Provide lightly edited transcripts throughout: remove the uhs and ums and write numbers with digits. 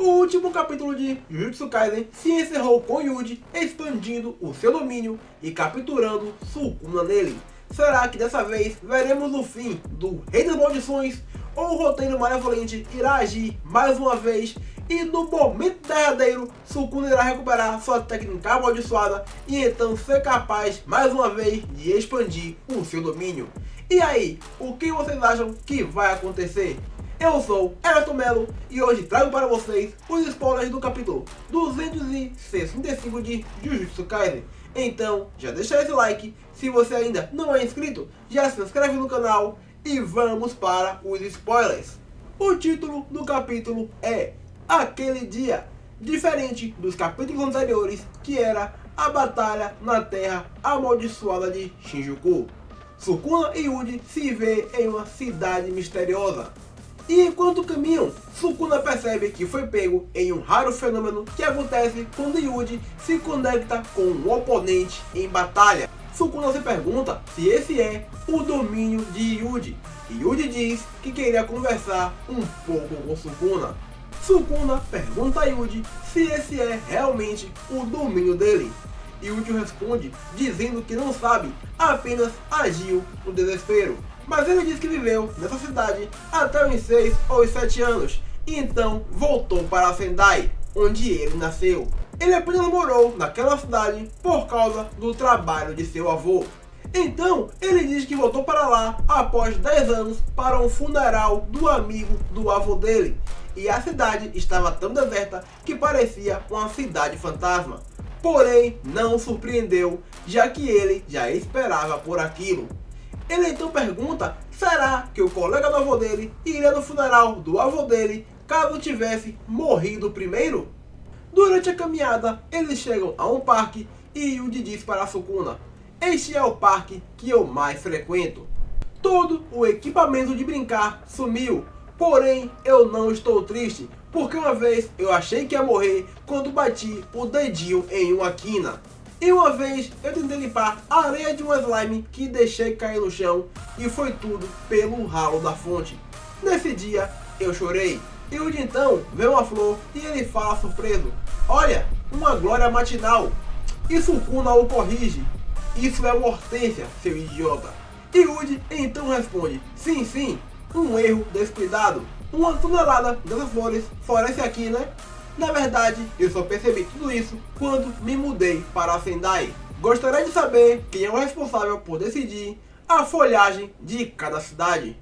O último capítulo de Jujutsu Kaisen se encerrou com Yuji expandindo o seu domínio e capturando Sukuna nele. Será que dessa vez veremos o fim do Rei das Maldições ou o roteiro malevolente irá agir mais uma vez e no momento derradeiro Sukuna irá recuperar sua técnica amaldiçoada e então ser capaz mais uma vez de expandir o seu domínio? E aí, o que vocês acham que vai acontecer? Eu sou Everton Melo e hoje trago para vocês os spoilers do capítulo 265 de Jujutsu Kaisen. Então já deixa esse like, se você ainda não é inscrito, já se inscreve no canal e vamos para os spoilers. O título do capítulo é Aquele Dia, diferente dos capítulos anteriores, que era a batalha na terra amaldiçoada de Shinjuku. Sukuna e Yuji se vê em uma cidade misteriosa. E enquanto caminham, Sukuna percebe que foi pego em um raro fenômeno que acontece quando Yuji se conecta com um oponente em batalha. Sukuna se pergunta se esse é o domínio de Yuji, e Yuji diz que queria conversar um pouco com Sukuna. Sukuna pergunta a Yuji se esse é realmente o domínio dele. Yuji responde dizendo que não sabe, apenas agiu no desespero. Mas ele diz que viveu nessa cidade até uns 6 ou 7 anos, e então voltou para Sendai, onde ele nasceu. Ele apenas morou naquela cidade por causa do trabalho de seu avô. Então ele diz que voltou para lá após 10 anos para um funeral do amigo do avô dele, e a cidade estava tão deserta que parecia uma cidade fantasma. Porém não o surpreendeu, já que ele já esperava por aquilo. Ele então pergunta, será que o colega do avô dele iria no funeral do avô dele caso tivesse morrido primeiro? Durante a caminhada, eles chegam a um parque e Yuji diz para Sukuna, este é o parque que eu mais frequento. Todo o equipamento de brincar sumiu, porém eu não estou triste, porque uma vez eu achei que ia morrer quando bati o dedinho em uma quina. E uma vez eu tentei limpar a areia de um slime que deixei cair no chão e foi tudo pelo ralo da fonte. Nesse dia eu chorei. E o de então vê uma flor e ele fala surpreso, olha, uma glória matinal. E Sukuna o corrige, isso é uma hortência, seu idiota. E Yuji então responde, sim, um erro descuidado. Uma tonelada dessas flores floresce aqui, né? Na verdade, eu só percebi tudo isso quando me mudei para Sendai. Gostaria de saber quem é o responsável por decidir a folhagem de cada cidade.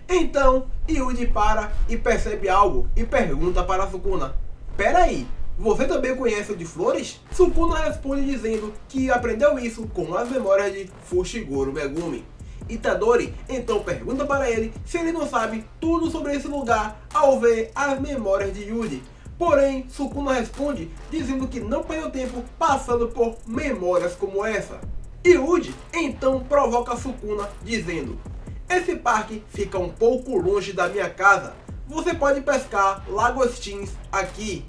Então, Yuji para e percebe algo e pergunta para Sukuna, peraí, você também conhece o de flores? Sukuna responde dizendo que aprendeu isso com as memórias de Fushiguro Megumi. Itadori então pergunta para ele se ele não sabe tudo sobre esse lugar ao ver as memórias de Yuji. Porém, Sukuna responde dizendo que não perdeu tempo passando por memórias como essa. Yuji então provoca Sukuna dizendo, esse parque fica um pouco longe da minha casa, você pode pescar lagostins aqui.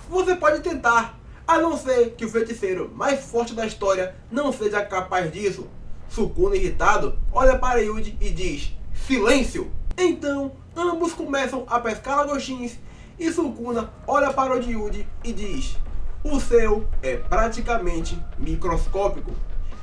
Você pode tentar, a não ser que o feiticeiro mais forte da história não seja capaz disso. Sukuna irritado olha para Yuji e diz, silêncio! Então ambos começam a pescar lagostins e Sukuna olha para o de Yuji e diz, o seu é praticamente microscópico.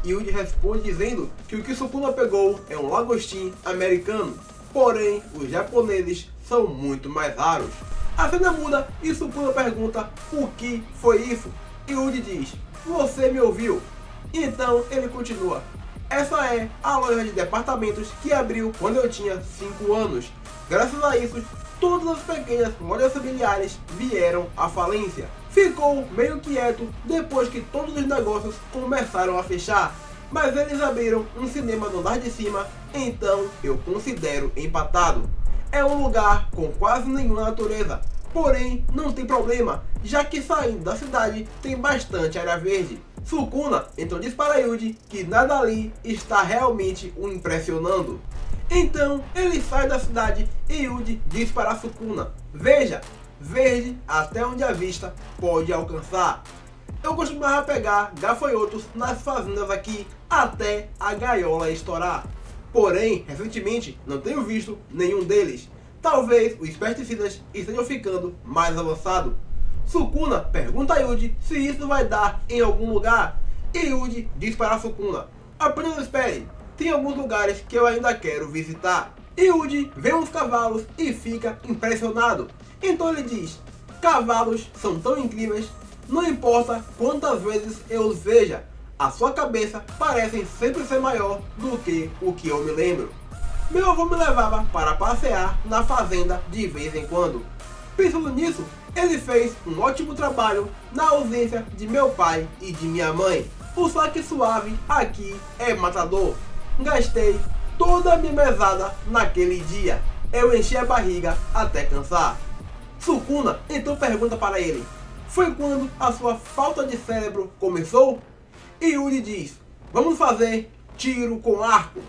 Yuji responde dizendo que o que Sukuna pegou é um lagostim americano, porém os japoneses são muito mais raros. A cena muda e Sukuna pergunta o que foi isso. Yuji diz, você me ouviu? Então ele continua, essa é a loja de departamentos que abriu quando eu tinha 5 anos. Graças a isso, todas as pequenas lojas familiares vieram à falência. Ficou meio quieto depois que todos os negócios começaram a fechar, mas eles abriram um cinema no andar de cima, então eu considero empatado. É um lugar com quase nenhuma natureza, porém não tem problema, já que saindo da cidade tem bastante área verde. Sukuna então diz para Yuji que nada ali está realmente o impressionando. Então ele sai da cidade e Yuji diz para Sukuna, veja, verde até onde a vista pode alcançar. Eu costumava pegar gafanhotos nas fazendas aqui até a gaiola estourar. Porém, recentemente não tenho visto nenhum deles. Talvez os pesticidas estejam ficando mais avançados. Sukuna pergunta a Yuji se isso vai dar em algum lugar. E Yuji diz para Sukuna: apenas espere, tem alguns lugares que eu ainda quero visitar. E Yuji vê uns cavalos e fica impressionado. Então ele diz: cavalos são tão incríveis, não importa quantas vezes eu os veja, a sua cabeça parecem sempre ser maior do que o que eu me lembro. Meu avô me levava para passear na fazenda de vez em quando. Pensando nisso, ele fez um ótimo trabalho na ausência de meu pai e de minha mãe. O saque suave aqui é matador. Gastei toda a minha mesada naquele dia. Eu enchi a barriga até cansar. Sukuna então pergunta para ele: foi quando a sua falta de cérebro começou? E Yuji diz: vamos fazer tiro com arco.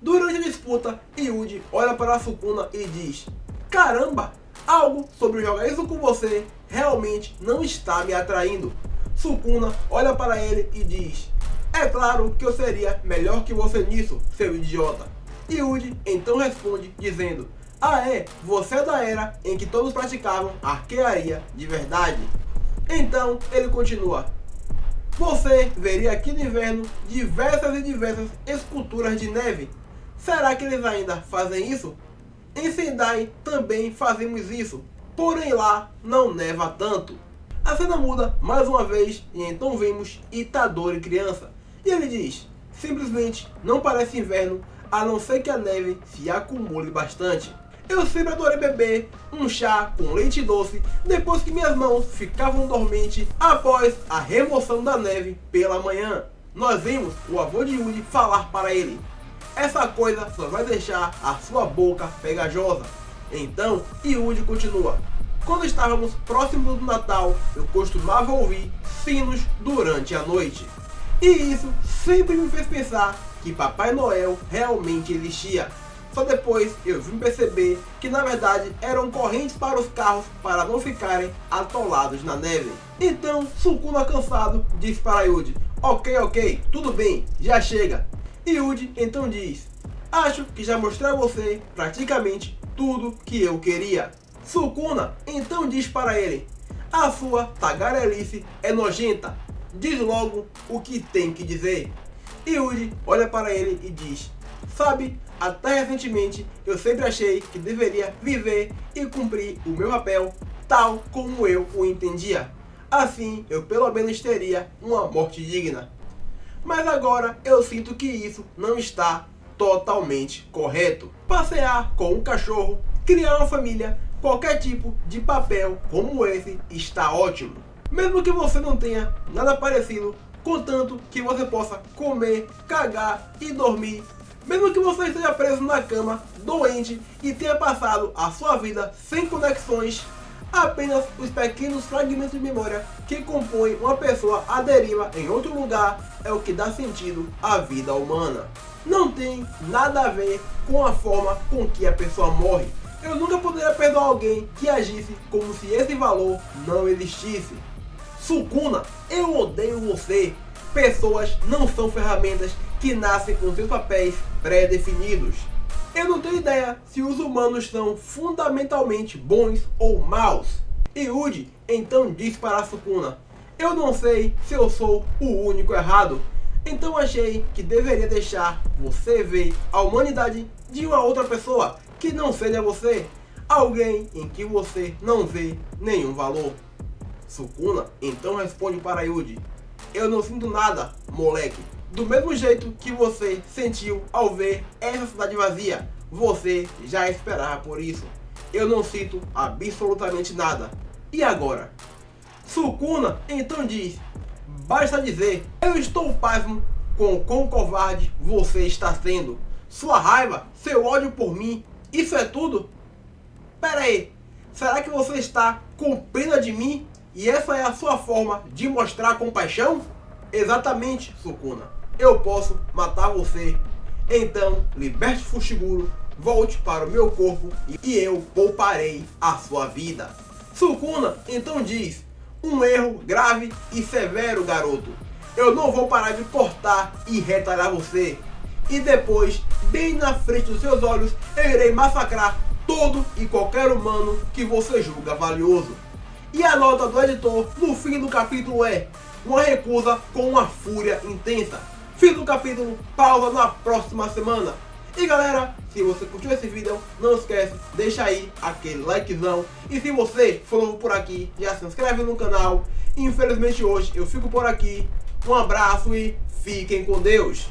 Durante a disputa, Yuji olha para Sukuna e diz: caramba, algo sobre jogar isso com você realmente não está me atraindo. Sukuna olha para ele e diz: é claro que eu seria melhor que você nisso, seu idiota. Yuji então responde dizendo: ah é, você é da era em que todos praticavam arquearia de verdade. Então ele continua: você veria aqui no inverno diversas e diversas esculturas de neve. Será que eles ainda fazem isso? Em Sendai também fazemos isso, porém lá não neva tanto. A cena muda mais uma vez e então vemos Itadori criança. E ele diz: simplesmente não parece inverno, a não ser que a neve se acumule bastante. Eu sempre adorei beber um chá com leite doce depois que minhas mãos ficavam dormentes após a remoção da neve pela manhã. Nós vimos o avô de Yuji falar para ele: essa coisa só vai deixar a sua boca pegajosa. Então Yuji continua: quando estávamos próximos do Natal, eu costumava ouvir sinos durante a noite. E isso sempre me fez pensar que Papai Noel realmente existia. Só depois eu vim perceber que na verdade eram correntes para os carros para não ficarem atolados na neve. Então Sukuna cansado diz para Yuji: ok, tudo bem, já chega. E Yuji então diz: acho que já mostrei a você praticamente tudo que eu queria. Sukuna então diz para ele: a sua tagarelice é nojenta, diz logo o que tem que dizer. E Yuji olha para ele e diz: sabe, até recentemente eu sempre achei que deveria viver e cumprir o meu papel tal como eu o entendia. Assim eu pelo menos teria uma morte digna. Mas agora eu sinto que isso não está totalmente correto. Passear com um cachorro, criar uma família, qualquer tipo de papel como esse está ótimo. Mesmo que você não tenha nada parecido, contanto que você possa comer, cagar e dormir. Mesmo que você esteja preso na cama, doente e tenha passado a sua vida sem conexões, apenas os pequenos fragmentos de memória que compõem uma pessoa à deriva em outro lugar é o que dá sentido à vida humana. Não tem nada a ver com a forma com que a pessoa morre. Eu nunca poderia perdoar alguém que agisse como se esse valor não existisse. Sukuna, eu odeio você. Pessoas não são ferramentas que nascem com seus papéis pré-definidos. Eu não tenho ideia se os humanos são fundamentalmente bons ou maus. E Yuji então diz para Sukuna: eu não sei se eu sou o único errado, então achei que deveria deixar você ver a humanidade de uma outra pessoa que não seja você, alguém em que você não vê nenhum valor. Sukuna então responde para Yuji: eu não sinto nada, moleque. Do mesmo jeito que você sentiu ao ver essa cidade vazia, você já esperava por isso. Eu não sinto absolutamente nada. E agora? Sukuna então diz: basta dizer, eu estou pasmo com o quão covarde você está sendo. Sua raiva, seu ódio por mim, isso é tudo? Pera aí, será que você está com pena de mim? E essa é a sua forma de mostrar compaixão? Exatamente, Sukuna. Eu posso matar você. Então, liberte Fushiguro, volte para o meu corpo e eu pouparei a sua vida. Sukuna então diz: um erro grave e severo, garoto. Eu não vou parar de cortar e retalhar você. E depois, bem na frente dos seus olhos, eu irei massacrar todo e qualquer humano que você julga valioso. E a nota do editor no fim do capítulo é uma recusa com uma fúria intensa. Fim do capítulo, pausa na próxima semana. E galera, se você curtiu esse vídeo, não esquece, deixa aí aquele likezão. E se você for novo por aqui, já se inscreve no canal. Infelizmente hoje eu fico por aqui. Um abraço e fiquem com Deus.